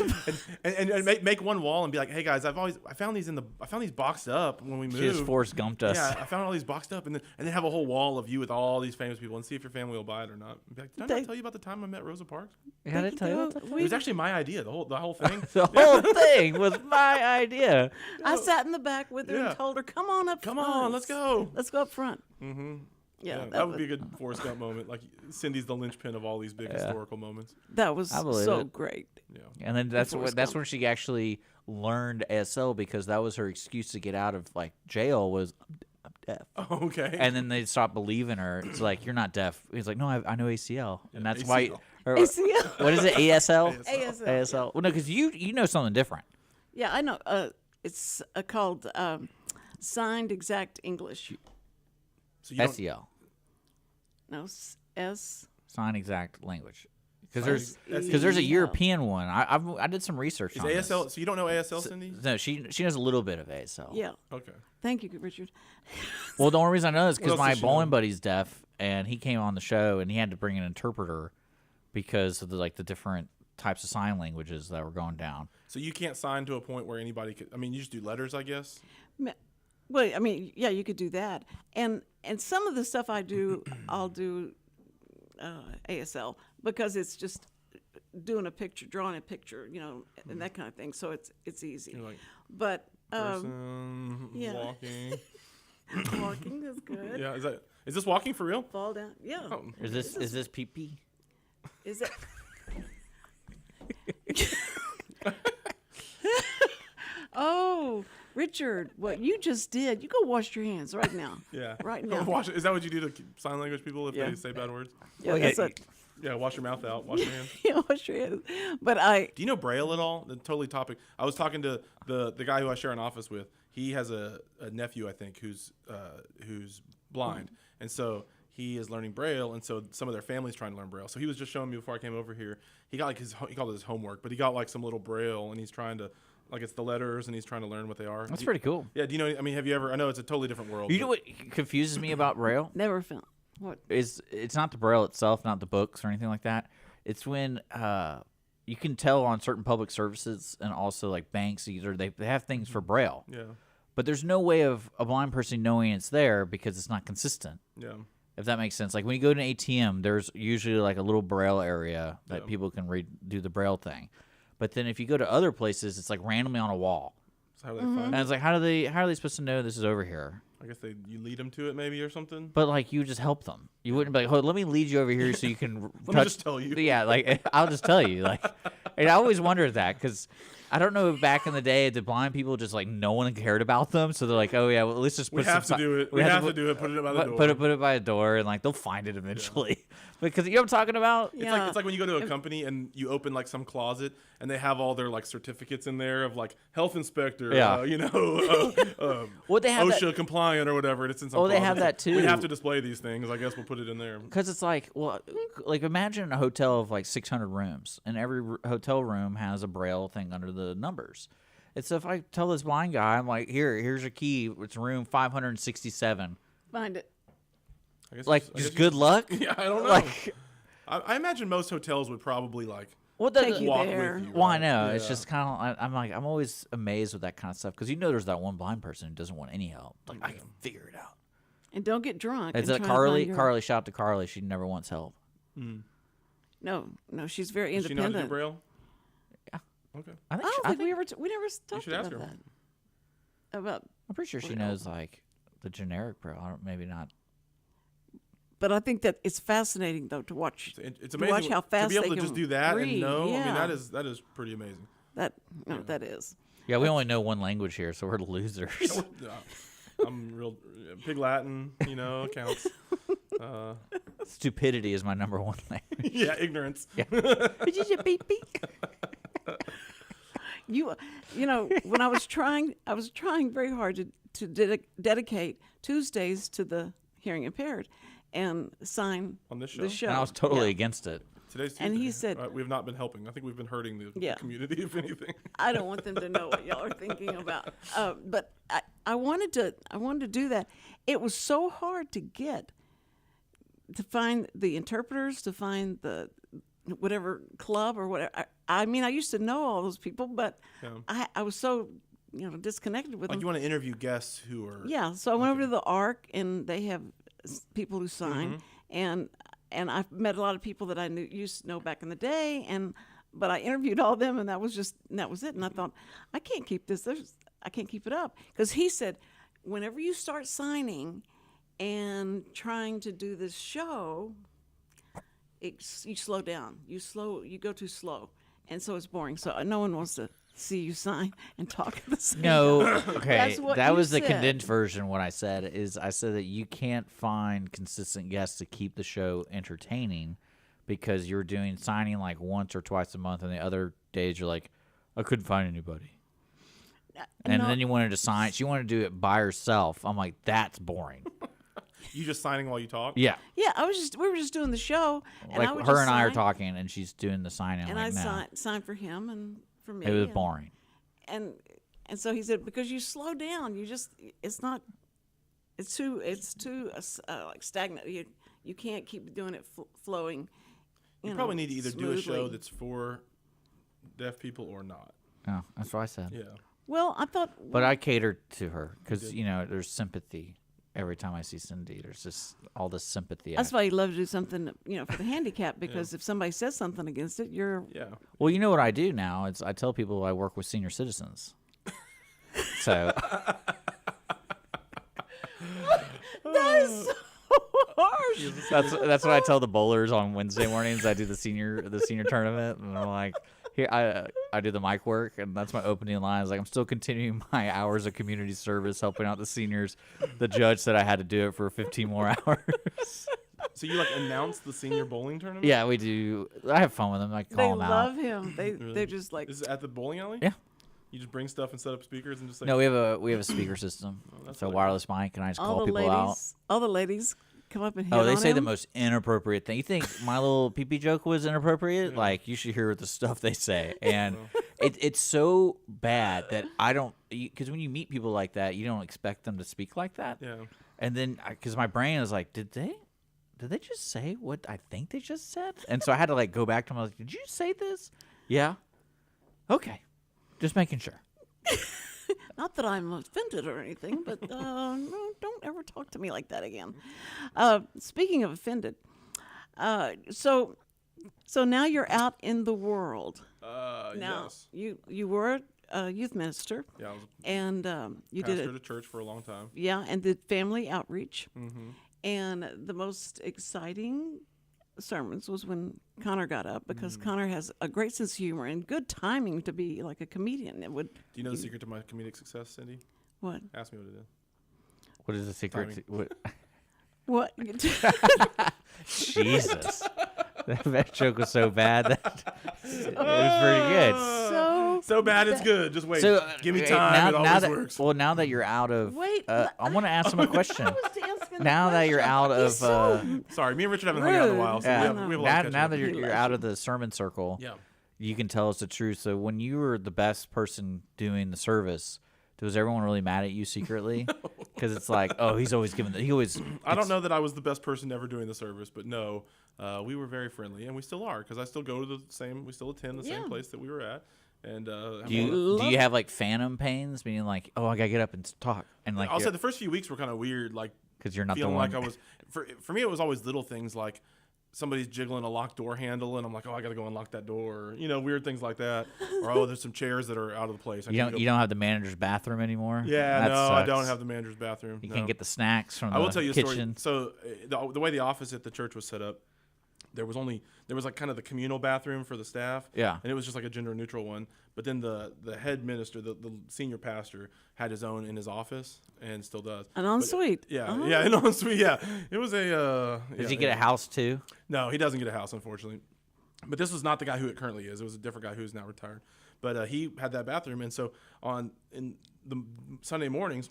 and make one wall and be like, hey guys, I found these boxed up when we moved. She just Forrest Gumped us. Yeah, I found all these boxed up, and then have a whole wall of you with all these famous people, and see if your family will buy it or not. Be like, did I not tell you about the time I met Rosa Parks? Yeah, did I tell you about that? It was actually my idea. The whole thing. The whole thing was my idea. I sat in the back with her Yeah. and told her, "Come on up. Come front. on, let's go." Let's go up front." Mm-hmm. Yeah, that would be a good Forrest Gump moment. Cindy's the linchpin of all these big historical moments. That was I believe so it. great. Yeah. And then that's Forrest when Gump. she actually learned ASL, because that was her excuse to get out of jail was I'm deaf. Oh, okay. And then they stopped believing her. It's you're not deaf. He's like, no, I know ACL, and that's why. ACL. ACL. What is it? ASL. ASL. ASL. Well, no, because you know something different. Yeah, I know. It's called Signed Exact English. So you don't- SEL. No, S. Sign exact language. Because Sign there's a SEL. European one. I did some research is on this. ASL? So you don't know ASL, Cindy? No, she knows a little bit of ASL. Yeah. Okay. Thank you, Richard. Well, the only reason I know is What because else my does she bowling know? buddy's deaf, and he came on the show, and he had to bring an interpreter because of the different types of sign languages that were going down. So you can't sign to a point where anybody could. I mean, you just do letters, I guess. Well, I mean, yeah, you could do that, and some of the stuff I do, I'll do ASL because it's just doing a picture, drawing a picture, and that kind of thing. So it's easy. You're like, But person yeah. walking. walking is good. Yeah, is this walking for real? Fall down. Yeah. Oh. Is this pee-pee? Is it? Oh, Richard, what you just did, you go wash your hands right now. Yeah. Right now. Is that what you do to sign language people if Yeah. they say bad words? Yeah, that's it. Yeah, wash your mouth out, wash your hands. Yeah, wash your hands. But Do you know Braille at all? The totally topic. I was talking to the guy who I share an office with. He has a nephew, I think, who's blind, and so he is learning Braille, and so some of their family's trying to learn Braille. So he was just showing me before I came over here. He got he called it his homework, but he got like some little Braille, and he's trying to it's the letters, and he's trying to learn what they are. That's pretty cool. Yeah. Do you know? I mean, have you ever? I know it's a totally different world. You know what confuses me about Braille? never found what? It's not the Braille itself, not the books or anything like that. It's when you can tell on certain public services and also like banks, either they have things for Braille. Yeah. But there's no way of a blind person knowing it's there because it's not consistent. Yeah. If that makes sense. Like when you go to an ATM, there's usually like a little Braille area that people can do the Braille thing. But then if you go to other places, it's like randomly on a wall. So how do they find And it? it's like, how are they supposed to know this is over here? I guess you lead them to it maybe or something. But like you just help them. You wouldn't be like, "Hold, let me lead you over here so you can Let me just tell you. Yeah, like I'll just tell you. Like, and I always wondered that because I don't know if back in the day the blind people just like no one cared about them, so they're like, oh yeah, well let's just put We have to do it. We have to do it. Put it by the door. Put it by a door, and like they'll find it eventually. Because you know what I'm talking about? Yeah. It's like when you go to a company and you open like some closet and they have all their like certificates in there of like health inspector, Yeah. Well, they have OSHA compliant or whatever. And it's in some. Oh, they closet. have that too. We have to display these things. I guess we'll put it in there. Because it's like, well, like imagine a hotel of like 600 rooms, and every hotel room has a Braille thing under the numbers. And so if I tell this blind guy, I'm like, here's a key. It's room 567. Find it. I guess Like, I guess just good luck? Yeah, I don't know. Like, I imagine most hotels would probably like Take you walk there. with you. Well, I right? know. Yeah. It's just kind of, I'm always amazed with that kind of stuff because there's that one blind person who doesn't want any help. Like, I can figure it out. And don't get drunk. Is and that try to Carly? find your- Carly, shout out to Carly. She never wants help. No, she's very Does she know how to do independent. Braille? Yeah. Okay. I I think, don't think we never talked should about ask her. that. About, I'm pretty sure she Braille. knows like the generic Braille. Maybe not. but I think that it's fascinating though to watch. It's to amazing watch how fast to be able they to just can do that read. and know. Yeah. I mean, that is pretty amazing. That is. Yeah, we only know one language here, so we're losers. Yeah. I'm real Pig Latin, counts. Stupidity is my number one language. Yeah, ignorance. Beep, beep. You know, when I was trying very hard to dedicate Tuesdays to the hearing impaired and sign On this show? the show. And I was totally Yeah. against it. Today's Tuesday. And he said- we have not been helping. I think we've been hurting the Yeah. community, if anything. I don't want them to know what y'all are thinking about. But I wanted to do that. It was so hard to find the interpreters, to find the whatever club or whatever. I mean, I used to know all those people, but Yeah. I was so disconnected with Like them. you want to interview guests who are. Yeah, so I went over to the ARC, and they have people who sign, and I've met a lot of people that I used to know back in the day, but I interviewed all of them, and that was it. And I thought, I can't keep this. I can't keep it up, because he said, whenever you start signing and trying to do this show, you slow down. You go too slow, and so it's boring. So no one wants to see you sign and talk at the same No, time. okay. That's what That you was the said. condensed version. What I said that you can't find consistent guests to keep the show entertaining because you're doing signing like once or twice a month, and the other days you're like, I couldn't find anybody. And No. then you wanted to sign. She wanted to do it by herself. I'm like, that's boring. You just signing while you talk? Yeah, Yeah, we were just doing the show, and like I would her just and I are sign, talking, and she's doing the signing. and like, I no, signed for him and for me. it was and- boring. And so he said, because you slow down, it's too like stagnant. You can't keep doing it flowing. You probably need to either do a show smoothly. that's for deaf people or not. Oh, that's what I said. Yeah. Well, I thought. But I cater to her because, there's sympathy. Every time I see Cindy, there's just all this sympathy. That's why you love to do something, for the handicap, because if somebody says something against it, you're. Yeah. Well, you know what I do now? I tell people I work with senior citizens. So. That is so harsh. That's what I tell the bowlers on Wednesday mornings. I do the senior tournament, and I'm like, here I do the mic work, and that's my opening line. Is like, I'm still continuing my hours of community service, helping out the seniors. The judge said I had to do it for 15 more hours. So you announce the senior bowling tournament? Yeah, we do. I have fun with them. I call They them out. love him. They're just like. Is it at the bowling alley? Yeah. You just bring stuff and set up speakers and just No, we have a speaker system. that's So really wireless mic, and I just all call the people ladies. out. All the ladies come up and hit Oh, they on say the him. most inappropriate thing. You think my little pee-pee joke was inappropriate? Yeah. Like, you should hear the stuff they say. And it's so bad that I don't, because when you meet people like that, you don't expect them to speak like that. Yeah. And then, because my brain is like, did they just say what I think they just said? And so I had to go back to them. I was like, did you say this? Yeah. Okay. Just making sure. Not that I'm offended or anything, but no, don't ever talk to me like that again. Speaking of offended, so now you're out in the world. Now Yes. you were a youth minister, Yeah, I was and you pastor did at a church for a long time. and did family outreach. Mm-hmm. And the most exciting sermons was when Connor got up, because Connor has a great sense of humor and good timing to be like a comedian. It would. Do you know the secret to my comedic success, Cindy? What? Ask me what it is. What is the secret? Timing. What? What? Jesus. That joke was so bad that it was pretty good. So bad it's good. Just wait. So Give me time. It always works. Well, now that you're out of, Wait, I want to ask him a question. I was asking the Now that you're question. out of, He's so Sorry, me and Richard haven't hung out in a while, so yeah, we have a lot to catch now up. that He you're loves out you. of the sermon circle, Yeah. you can tell us the truth. So when you were the best person doing the service, was everyone really mad at you secretly? Because it's like, oh, he's always giving. I don't know that I was the best person ever doing the service, but no, we were very friendly, and we still are, because I still go to the same. We still attend the Yeah. same place that we were at, and have Do you fun. do you have phantom pains, meaning like, oh, I gotta get up and talk, and like, I'll say the first few weeks were kind of weird, like because you're not the feeling one. like I was. For me, it was always little things like somebody's jiggling a locked door handle, and I'm like, oh, I gotta go unlock that door, weird things like that, or oh, there's some chairs that are out of the place. You don't have the manager's bathroom anymore. Yeah, That no, I sucks. don't have the manager's bathroom. You no. can't get the snacks from I will the tell you a kitchen. story. So the way the office at the church was set up, there was like kind of the communal bathroom for the staff. Yeah. And it was just like a gender neutral one. But then the head minister, the senior pastor, had his own in his office and still does. An ensuite. Yeah, Uh-huh. yeah, an ensuite. Yeah, it was a. Does he get a house too? No, he doesn't get a house, unfortunately. But this was not the guy who it currently is. It was a different guy who's now retired. But he had that bathroom, and so in the Sunday mornings,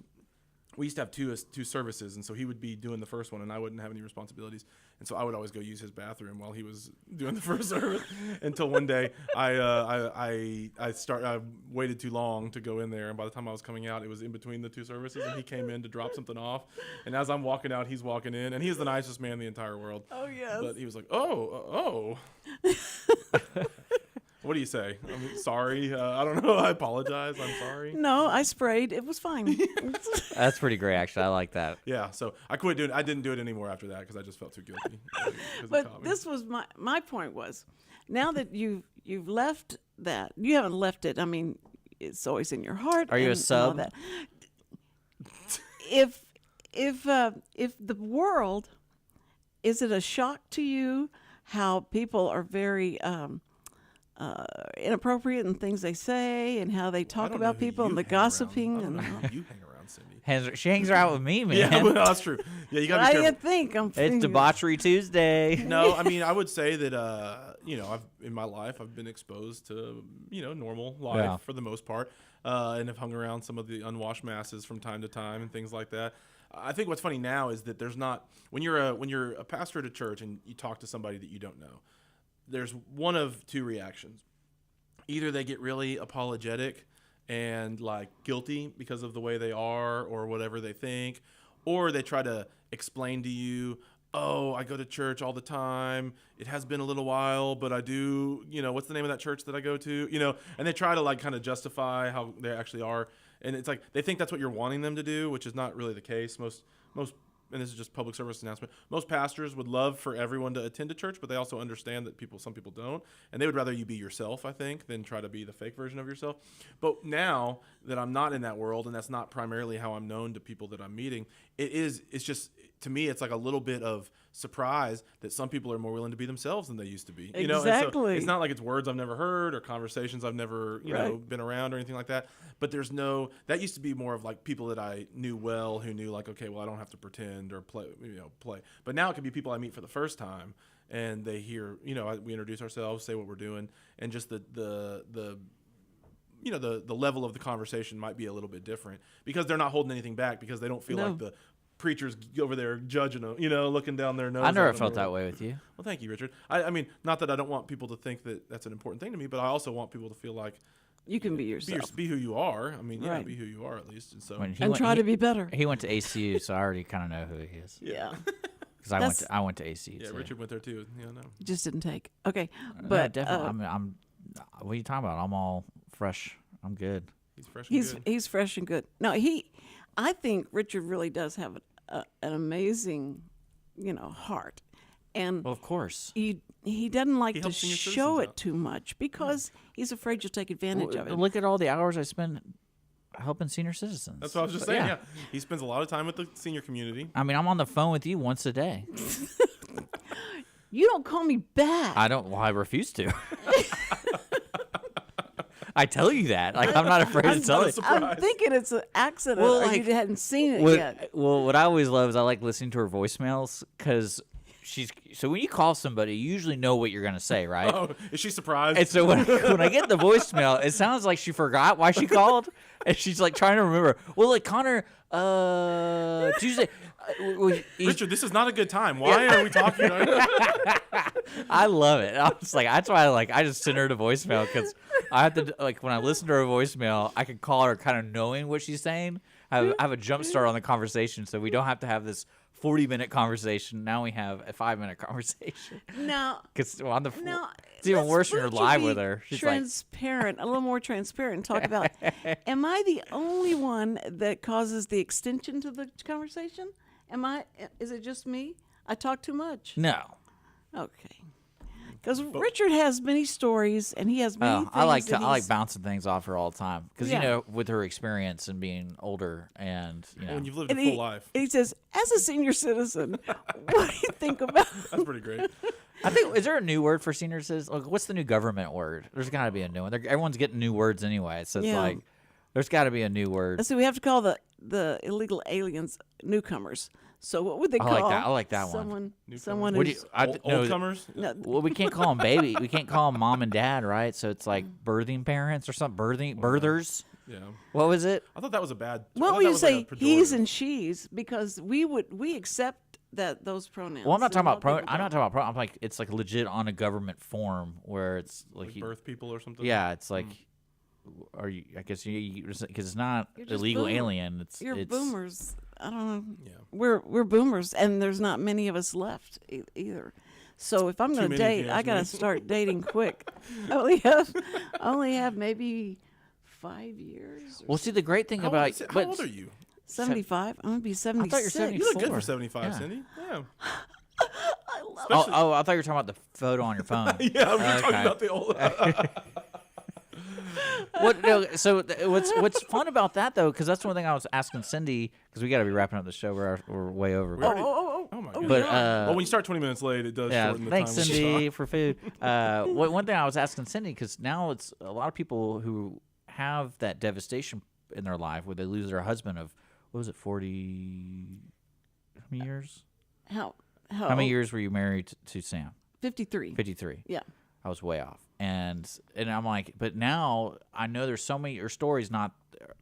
we used to have two services, and so he would be doing the first one, and I wouldn't have any responsibilities, and so I would always go use his bathroom while he was doing the first service. Until one day, I waited too long to go in there, and by the time I was coming out, it was in between the two services, and he came in to drop something off, and as I'm walking out, he's walking in, and he's the nicest man in the entire world. Oh yes. But he was like, oh. What do you say? I'm sorry. I don't know. I apologize. I'm sorry. No, I sprayed. It was fine. That's pretty great, actually. I like that. Yeah. So I quit doing it. I didn't do it anymore after that because I just felt too guilty. 'cause he But caught me. this was my point was, now that you've left that, you haven't left it. I mean, it's always in your heart. Are you a and all sub? that. If the world, is it a shock to you how people are very inappropriate in things they say and how they I talk don't know about who people you and the hang around. gossiping I don't and know all. who you hang around, Cindy. She hangs out with me, man. Yeah, well, that's true. Yeah, you gotta I be didn't careful. think I'm It's thinking- debauchery Tuesday. No, I mean, I would say that in my life I've been exposed to normal life Yeah. for the most part, and have hung around some of the unwashed masses from time to time and things like that. I think what's funny now is that there's not when you're a pastor at a church and you talk to somebody that you don't know, there's one of two reactions. Either they get really apologetic and like guilty because of the way they are or whatever they think, or they try to explain to you oh, I go to church all the time. It has been a little while, but I do, what's the name of that church that I go to? And they try to like kind of justify how they actually are. And it's like they think that's what you're wanting them to do, which is not really the case. Most, and this is just public service announcement. Most pastors would love for everyone to attend a church, but they also understand that some people don't, and they would rather you be yourself, I think, than try to be the fake version of yourself. But now that I'm not in that world, and that's not primarily how I'm known to people that I'm meeting, it's just, to me, it's like a little bit of surprise that some people are more willing to be themselves than they used to be. Exactly. And so it's not like it's words I've never heard or conversations I've never, been around or anything like that. But that used to be more of like people that I knew well, who knew like, okay, well, I don't have to pretend or play. But now it could be people I meet for the first time, and they hear, we introduce ourselves, say what we're doing, and just the level of the conversation might be a little bit different because they're not holding anything back, because they don't feel like the preachers over there judging them, looking down their nose. I never felt that way with you. Well, thank you, Richard. I mean, not that I don't want people to think that that's an important thing to me, but I also want people to feel like you can be yourself. Be who you are. I mean, right. Be who you are at least. And so, try to be better. He went to ACU, so I already kind of know who he is. Yeah. Because I went to ACU. Yeah, too. Richard went there too. Yeah, no. You just didn't take. Okay, No, but definitely. I'm. What are you talking about? I'm all fresh. I'm good. He's fresh. And good. He's fresh and good. No, I think Richard really does have an amazing, heart, and Well, of course. he doesn't like He to helps senior show citizens it out. too much because he's afraid you'll take advantage of it. Look at all the hours I spend helping senior citizens. That's what I was just saying. Yeah, he spends a lot of time with the senior community. I mean, I'm on the phone with you once a day. You don't call me back. I don't. Well, I refuse to. I tell you that. Like, I'm not afraid to tell you. I'm thinking it's an accident, Well, or like, you hadn't seen it yet. Well, what I always love is I like listening to her voicemails because so when you call somebody, you usually know what you're gonna say, right? Oh, is she surprised? And so when I get the voicemail, it sounds like she forgot why she called, and she's like trying to remember. Well, like Connor, Tuesday. Richard, this is not a good time. Why are we talking? I love it. I'm just like, that's why I just send her to voicemail, because I have to, like, when I listen to her voicemail, I can call her kind of knowing what she's saying. I have a jump start on the conversation, so we don't have to have this 40-minute conversation. Now we have a 5-minute conversation. No. Because on the No, it's even let's- worse when why you're don't you live be with her. She's transparent, a little more transparent, and talk about, am I the only one that causes the extension to the conversation? Is it just me? I talk too much? no. Okay. Because Richard has many stories, and he has many things I like that he's- bouncing things off her all the time, because Yeah. with her experience and being older, and When you've lived and a full life, and he says, as a senior citizen, what do you think about that's pretty great. I think, is there a new word for senior citizens? Like, what's the new government word? There's got to be a new one. Everyone's getting new words anyway, so it's Yeah. like there's got to be a new word. Let's see, we have to call the illegal aliens newcomers. So what would they I call? like that. I like that one. Someone What do who's you, Old comers. no, Well, we can't call them baby. We can't call them mom and dad, right? So it's like birthing parents or something. Birthers. Yeah, What was it? I thought that was a bad. I what thought would that you was like say? a He's pejorative. and she's, because we accept those pronouns. Well, I'm not and talking a about lot of people I'm not don't. talking about pro. I'm like, it's like legit on a government form where it's like, Like birth people or something. yeah, it's like, are you? I guess you because it's not You're just illegal boomer. alien. It's You're boomers. I don't know. Yeah. We're boomers, and there's not many of us left either. So if I'm going to many, if date, you I ask got to me. start dating quick. I only have maybe 5 years. Or Well, see, the great thing How, about old, how old are you? 75. I'm going to be 76. I thought you were 70. You look good 4. for 75, Yeah. Cindy. Yeah. I love Oh, I thought you were talking about the photo on your phone. Yeah, we were talking Okay. about the old. What's fun about that though? Because that's one thing I was asking Cindy. Because we got to be wrapping up the show. We're way over. We already- Oh, Oh my oh, god. But yeah. Well, when you start 20 minutes late, it does yeah, shorten the thanks time. Cindy for food. One thing I was asking Cindy, because now it's a lot of people who have that devastation in their life where they lose their husband of, what was it, 40 how many years? How How many years were you married to Sam? 53. 53. Yeah. I was way off. And I'm like, but now I know there's so many, your story's not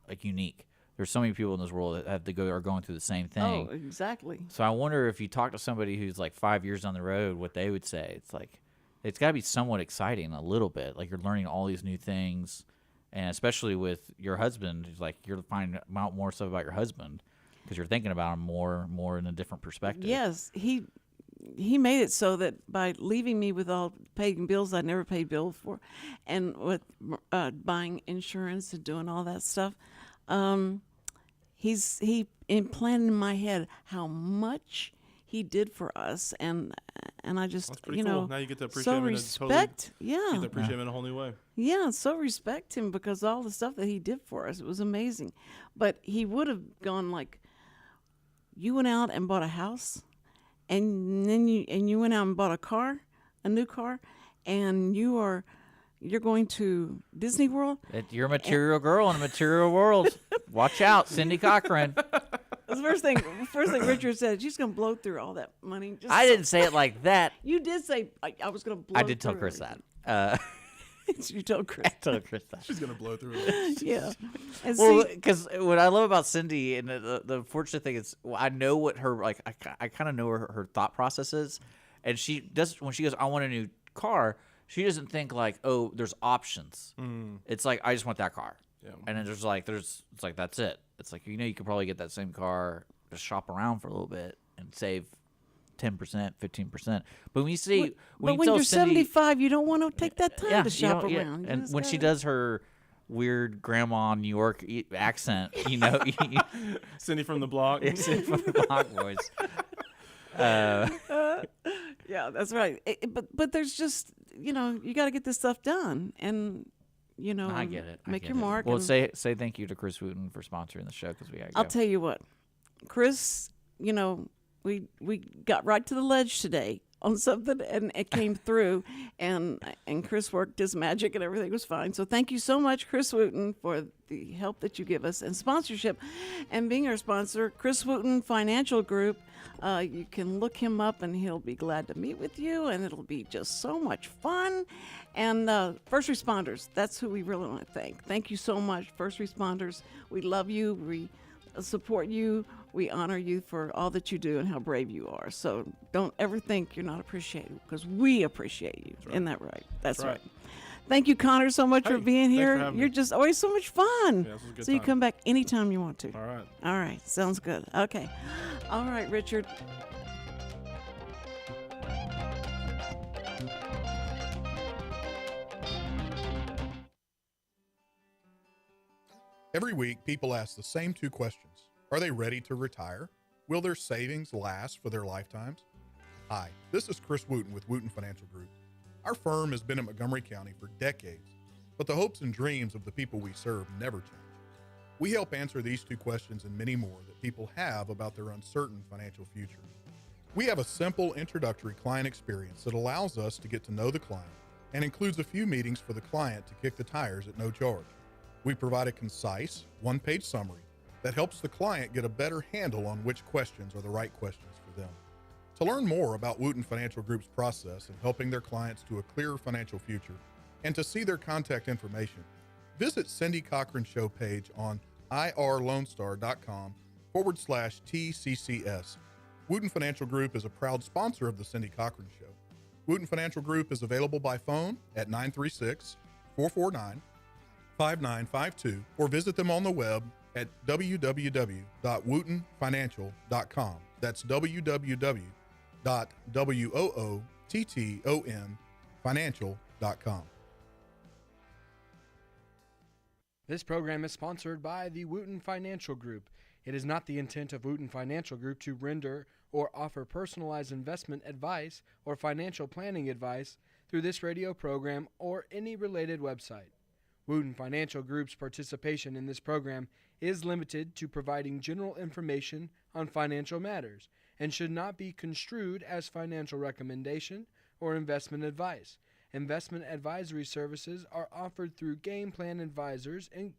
like unique. There's so many people in this world that are going through the same thing. Oh, exactly. So I wonder if you talk to somebody who's like 5 years down the road, what they would say. It's like, it's got to be somewhat exciting a little bit. Like, you're learning all these new things, and especially with your husband, it's like you're finding out more stuff about your husband because you're thinking about him more in a different perspective. Yes, he he made it so that by leaving me with all paying bills I'd never paid bills for, and with buying insurance and doing all that stuff, he implanted in my head how much he did for us, and I just That's pretty cool. Now you get to appreciate so him respect, you get to appreciate him in a whole new way. Yeah, so respect him because all the stuff that he did for us, it was amazing. But he would have gone like, you went out and bought a house, and then you went out and bought a new car, and you're going to Disney World. You're a material girl in a material world. Watch out, Cindy Cochran. The first thing Richard said, she's going to blow through all that money. I didn't say it like that. You did say I was going to blow. I did tell Chris that. You told Chris. I told Chris that. She's going to blow through it. Yeah. And Well, because what I love about Cindy, and the fortunate thing is, I know what her, like, I kind of know her thought process is. And she does, when she goes, I want a new car, she doesn't think like, oh, there's options. It's like, I just want that car. Yeah. And then it's like, that's it. It's like, you could probably get that same car, just shop around for a little bit and save 10%, 15%. But when you see, when you tell you're Cindy, 75, you don't want to take that time to you shop don't- yeah. around. You And just when she gotta- does her weird grandma New York accent, Cindy from the block. it's in from the block voice. Yeah, that's right. But there's just, you got to get this stuff done, and I get it. Make your mark. Well, and say thank you to Chris Wootton for sponsoring the show because we got to go. I'll tell you what, Chris. We got right to the ledge today on something, and it came through, and Chris worked his magic, and everything was fine. So thank you so much, Chris Wootton, for the help that you give us and sponsorship, and being our sponsor, Chris Wootton Financial Group. You can look him up, and he'll be glad to meet with you, and it'll be just so much fun. And first responders, that's who we really want to thank. Thank you so much, first responders. We love you. We support you. We honor you for all that you do and how brave you are. So don't ever think you're not appreciated, because we appreciate you. Isn't that right? That's right. Thank you, Connor, so much for being thanks here. for having You're me. just always so much fun. Yeah, this was a good So you time. come back anytime you want to. All right. All right. Sounds good. Okay. All right, Richard. Every week, people ask the same two questions. Are they ready to retire? Will their savings last for their lifetimes? Hi, this is Chris Wootton with Wootton Financial Group. Our firm has been in Montgomery County for decades, but the hopes and dreams of the people we serve never change. We help answer these two questions and many more that people have about their uncertain financial future. We have a simple introductory client experience that allows us to get to know the client and includes a few meetings for the client to kick the tires at no charge. We provide a concise, one-page summary that helps the client get a better handle on which questions are the right questions for them. To learn more about Wootton Financial Group's process in helping their clients to a clearer financial future and to see their contact information, visit Cindy Cochran's show page on irlonestar.com/TCCS. Wootton Financial Group is a proud sponsor of the Cindy Cochran Show. Wootton Financial Group is available by phone at 936-449-5952 or visit them on the web at www.woottonfinancial.com. That's www.woottonfinancial.com. This program is sponsored by the Wootton Financial Group. It is not the intent of Wootton Financial Group to render or offer personalized investment advice or financial planning advice through this radio program or any related website. Wootton Financial Group's participation in this program is limited to providing general information on financial matters and should not be construed as financial recommendation or investment advice. Investment advisory services are offered through Game Plan Advisors, Inc.,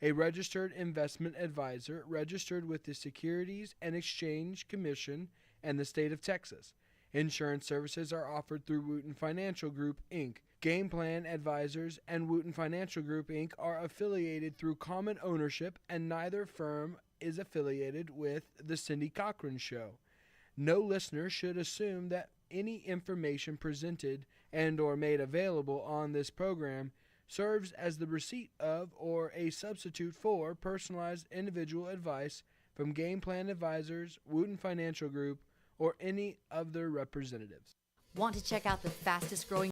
a registered investment advisor registered with the Securities and Exchange Commission and the state of Texas. Insurance services are offered through Wootton Financial Group, Inc. Game Plan Advisors and Wootton Financial Group, Inc. are affiliated through common ownership, and neither firm is affiliated with The Cindy Cochran Show. No listener should assume that any information presented and or made available on this program serves as the receipt of or a substitute for personalized individual advice from Game Plan Advisors, Wootton Financial Group, or any of their representatives. Want to check out the fastest growing